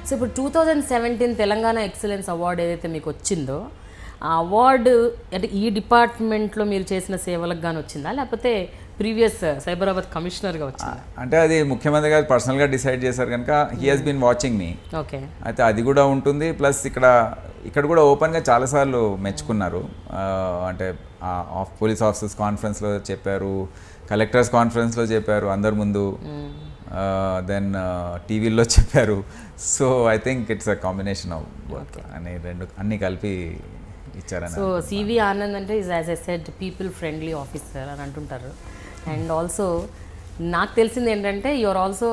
So ఇప్పుడు 2017 Telangana excellence award ఏదైతే మీకు వచ్చిందో ఆ అవార్డు అంటే ఈ డిపార్ట్మెంట్లో మీరు చేసిన సేవలకు గాను వచ్చిందా, లేకపోతే ప్రీవియస్ సైబరాబాద్ కమిషనర్గా వచ్చిందా? అంటే అది ముఖ్యమంత్రి గారు పర్సనల్గా డిసైడ్ చేశారు కనుక he has been watching me. Okay. అయితే అది కూడా ఉంటుంది. ప్లస్ ఇక్కడ కూడా ఓపెన్గా చాలాసార్లు మెచ్చుకున్నారు. అంటే పోలీస్ ఆఫీసర్స్ కాన్ఫరెన్స్లో చెప్పారు, కలెక్టర్స్ కాన్ఫరెన్స్లో చెప్పారు అందరి ముందు, దెన్ టీవీల్లో చెప్పారు. So I think it's a combination of work అని అన్నీ కలిపి ఇచ్చారని. సో సివి ఆనంద్ అంటే is as I said people friendly officer అని అంటుంటారు. అండ్ ఆల్సో నాకు తెలిసింది ఏంటంటే you're also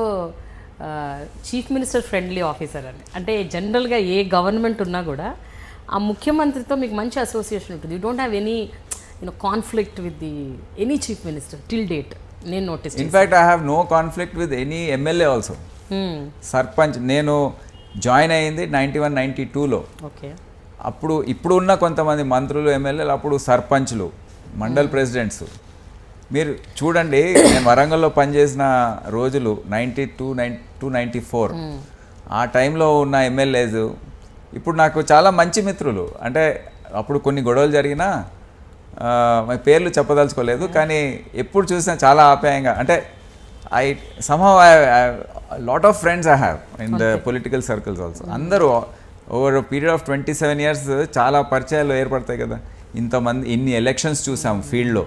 chief minister friendly officer అని. అంటే జనరల్గా ఏ గవర్నమెంట్ ఉన్నా కూడా ఆ ముఖ్యమంత్రితో మీకు మంచి అసోసియేషన్ ఉంటుంది. You don't have any conflict with the any chief minister till date నేను notice. In fact I have no conflict with any MLA also. Sarpanch నేను జాయిన్ అయ్యింది 91-92లో. ఓకే. ఇప్పుడు ఉన్న కొంతమంది మంత్రులు ఎమ్మెల్యేలు అప్పుడు సర్పంచ్లు, మండల్ ప్రెసిడెంట్స్. మీరు చూడండి, నేను వరంగల్లో పనిచేసిన రోజులు 92-94 ఆ టైంలో ఉన్న ఎమ్మెల్యేస్ ఇప్పుడు నాకు చాలా మంచి మిత్రులు. అంటే అప్పుడు కొన్ని గొడవలు జరిగినా పేర్లు చెప్పదలుచుకోలేదు, కానీ ఎప్పుడు చూసినా చాలా ఆప్యాయంగా, అంటే somehow lot of friends I have in the political circles also. అందరూ ఓవర్ పీరియడ్ ఆఫ్ 27 years చాలా పరిచయాలు ఏర్పడతాయి కదా. ఇంతమంది ఇన్ని ఎలక్షన్స్ చూసాం ఫీల్డ్లో.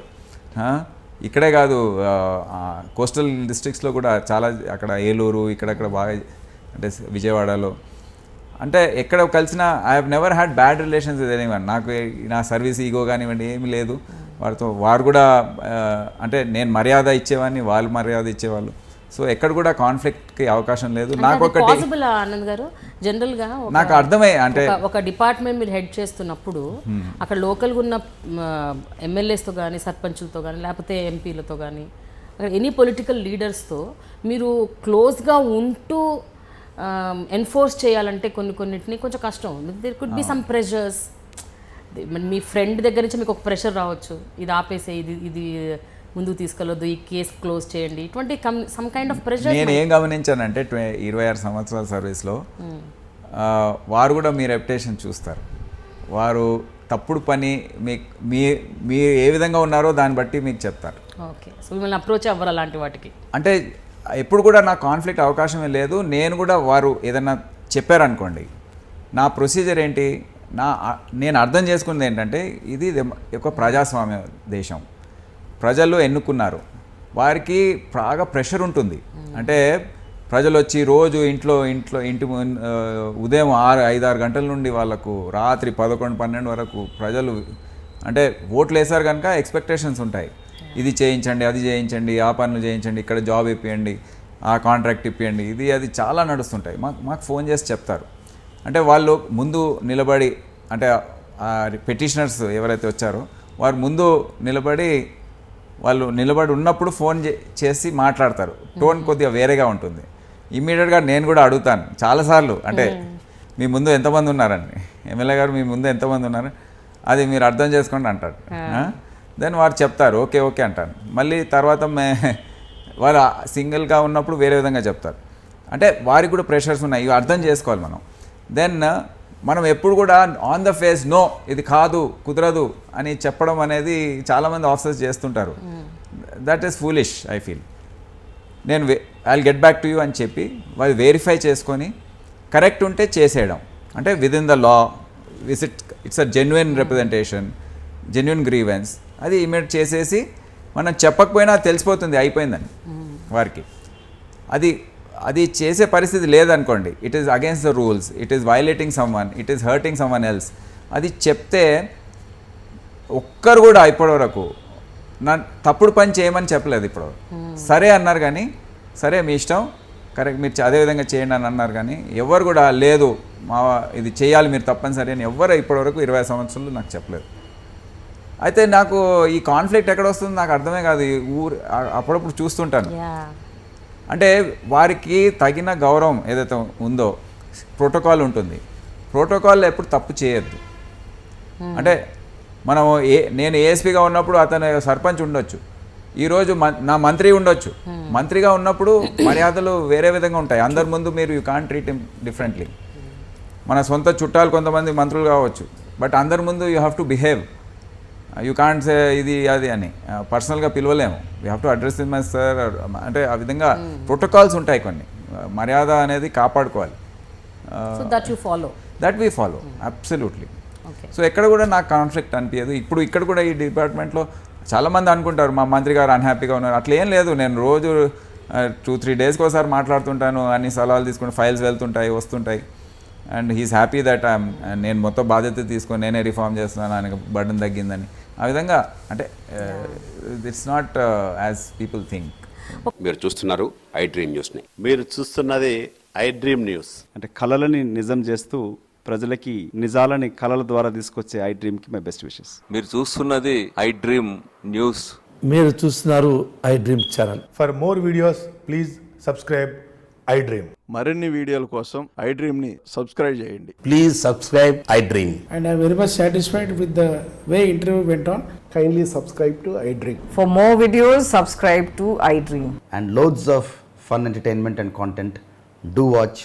ఇక్కడే కాదు, కోస్టల్ డిస్ట్రిక్ట్స్లో కూడా చాలా, అక్కడ ఏలూరు ఇక్కడక్కడ బాగా, అంటే విజయవాడలో, అంటే ఎక్కడ కలిసినా I have never had bad relations with anyone. నాకు నా సర్వీస్ ఈగో కానివ్వండి ఏమీ లేదు వారితో. వారు కూడా అంటే నేను మర్యాద ఇచ్చేవాడిని, వాళ్ళు మర్యాద ఇచ్చేవాళ్ళు. సో ఎక్కడ కూడా కాన్ఫ్లిక్ట్కి అవకాశం లేదు. నాకు ఒకటి పాసిబుల్ ఆనంద్ గారు, జనరల్గా నాకు అర్థమై, అంటే ఒక డిపార్ట్మెంట్ మీరు హెడ్ చేస్తున్నప్పుడు అక్కడ లోకల్గా ఉన్న ఎమ్మెల్యేస్తో కానీ సర్పంచులతో కానీ లేకపోతే ఎంపీలతో కానీ అక్కడ ఎనీ పొలిటికల్ లీడర్స్తో మీరు క్లోజ్గా ఉంటూ ఎన్ఫోర్స్ చేయాలంటే కొన్నిటిని కొంచెం కష్టం. There could be some pressures. మీ ఫ్రెండ్ దగ్గర నుంచి మీకు ఒక ప్రెషర్ రావచ్చు, ఇది ఆపేసే, ఇది ముందుకు తీసుకెళ్ళొద్దు, ఈ కేసు క్లోజ్ చేయండి, ఇటువంటి సమ్ కైండ్ ఆఫ్ ప్రెషర్. నేను ఏం గమనించానంటే 26 సంవత్సరాల సర్వీస్లో వారు కూడా మీ రెప్యుటేషన్ చూస్తారు. వారు తప్పుడు పని మీ ఏ విధంగా ఉన్నారో దాన్ని బట్టి మీకు చెప్తారు. ఓకే. సో మిమ్మల్ని అప్రోచ్ అవ్వరు అలాంటి వాటికి? అంటే ఎప్పుడు కూడా నాకు కాన్ఫ్లిక్ట్ అవకాశమే లేదు. నేను కూడా వారు ఏదన్నా చెప్పారనుకోండి, నా ప్రొసీజర్ ఏంటి, నేను అర్థం చేసుకున్నది ఏంటంటే ఇది ఒక ప్రజాస్వామ్య దేశం, ప్రజలు ఎన్నుకున్నారు, వారికి బాగా ప్రెషర్ ఉంటుంది. అంటే ప్రజలు వచ్చి రోజు ఇంటి ఉదయం 5-6 గంటల నుండి వాళ్ళకు రాత్రి 11-12 వరకు ప్రజలు, అంటే ఓట్లు వేశారు కనుక ఎక్స్పెక్టేషన్స్ ఉంటాయి. ఇది చేయించండి, అది చేయించండి, ఆ పనులు చేయించండి, ఇక్కడ జాబ్ ఇప్పియండి, ఆ కాంట్రాక్ట్ ఇప్పియండి, అది చాలా నడుస్తుంటాయి. మాకు ఫోన్ చేసి చెప్తారు. అంటే వాళ్ళు ముందు నిలబడి, అంటే పెటిషనర్స్ ఎవరైతే వచ్చారో వారు ముందు వాళ్ళు నిలబడి ఉన్నప్పుడు ఫోన్ చేసి మాట్లాడతారు. టోన్ కొద్దిగా వేరేగా ఉంటుంది. ఇమ్మీడియట్గా నేను కూడా అడుగుతాను చాలాసార్లు, అంటే మీ ముందు ఎంతమంది ఉన్నారని, ఎమ్మెల్యే గారు మీ ముందు ఎంతమంది ఉన్నారు, అది మీరు అర్థం చేసుకోండి అంటారు. దెన్ వారు చెప్తారు ఓకే ఓకే అంటాను. మళ్ళీ తర్వాత వారు సింగిల్గా ఉన్నప్పుడు వేరే విధంగా చెప్తారు. అంటే వారికి కూడా ప్రెషర్స్ ఉన్నాయి, ఇవి అర్థం చేసుకోవాలి మనం. దెన్ మనం ఎప్పుడు కూడా ఆన్ ద ఫేస్ నో, ఇది కాదు, కుదరదు అని చెప్పడం అనేది చాలామంది ఆఫీసర్స్ చేస్తుంటారు. That is foolish I feel. నేను I will get back to you అని చెప్పి వాళ్ళు వెరిఫై చేసుకొని కరెక్ట్ ఉంటే చేసేయడం, అంటే with in the law, it's a genuine representation, genuine grievance, అది ఇమీడియట్ చేసేసి మనం చెప్పకపోయినా తెలిసిపోతుంది అయిపోయిందని వారికి. అది చేసే పరిస్థితి లేదనుకోండి, it is against the rules, it is violating someone, it is hurting someone else, అది చెప్తే ఒక్కరు కూడా ఇప్పటివరకు నా తప్పుడు పని చేయమని చెప్పలేదు. ఇప్పుడు సరే అన్నారు, కానీ సరే మీ ఇష్టం, కరెక్ట్ మీరు అదే విధంగా చేయండి అని అన్నారు, కానీ ఎవరు కూడా లేదు ఇది చేయాలి మీరు తప్పనిసరి అని ఎవరు ఇప్పటివరకు 20 సంవత్సరాలు నాకు చెప్పలేదు. అయితే నాకు ఈ కాన్ఫ్లిక్ట్ ఎక్కడ వస్తుంది నాకు అర్థమే కాదు. అప్పుడప్పుడు చూస్తుంటాను. అంటే వారికి తగిన గౌరవం ఏదైతే ఉందో ప్రోటోకాల్ ఉంటుంది, ప్రోటోకాల్ ఎప్పుడు తప్పు చేయొద్దు. అంటే మనం నేను ఏఎస్పీగా ఉన్నప్పుడు అతను సర్పంచ్ ఉండొచ్చు, ఈరోజు నా మంత్రి ఉండొచ్చు, మంత్రిగా ఉన్నప్పుడు మర్యాదలు వేరే విధంగా ఉంటాయి. అందరి ముందు మీరు you can't treat him differently. మన సొంత చుట్టాలు కొంతమంది మంత్రులు కావచ్చు, బట్ అందరి ముందు you have to behave. You can't say ఇది అది అని పర్సనల్గా పిలవలేము. You have to address him as sir అంటే ఆ విధంగా ప్రోటోకాల్స్ ఉంటాయి కొన్ని. మర్యాద అనేది కాపాడుకోవాలి. That we follow absolutely. So ఎక్కడ కూడా నాకు కాన్ఫ్లిక్ట్ అనిపించదు. ఇప్పుడు ఇక్కడ కూడా ఈ డిపార్ట్మెంట్లో చాలామంది అనుకుంటారు మా మంత్రి గారు అన్హ్యాపీగా ఉన్నారు. అట్లా ఏం లేదు. నేను రోజు 2-3 డేస్కి ఒకసారి మాట్లాడుతుంటాను, అన్ని సలహాలు తీసుకుంటే ఫైల్స్ వెళ్తుంటాయి వస్తుంటాయి. అండ్ హీస్ హ్యాపీ దట్ నేను మొత్తం బాధ్యత తీసుకొని నేనే రిఫార్మ్ చేస్తున్నాను, ఆయనకు బర్డన్ తగ్గిందని. ఆ విధంగా అంటే it's not as people think. మీరు చూస్తున్నారు ఐ డ్రీమ్ న్యూస్ని. మీరు చూస్తున్నది ఐ డ్రీమ్ న్యూస్. అంటే కళలని నిజం చేస్తూ ప్రజలకి నిజాలని కళల ద్వారా తీసుకొచ్చే ఐ డ్రీమ్కి మై బెస్ట్ విషెస్. మీరు చూస్తున్నది ఐ డ్రీమ్ న్యూస్. మీరు చూస్తున్నారు I dream channel. For more videos please subscribe I dream. మరిన్ని వీడియోల కోసం ఐ డ్రీమ్ని సబ్స్క్రైబ్ చేయండి. Please subscribe I dream. And I am very much satisfied with the way interview went on. Kindly subscribe to I Dream. For more videos, subscribe to iDream. And loads of fun entertainment and content. Do watch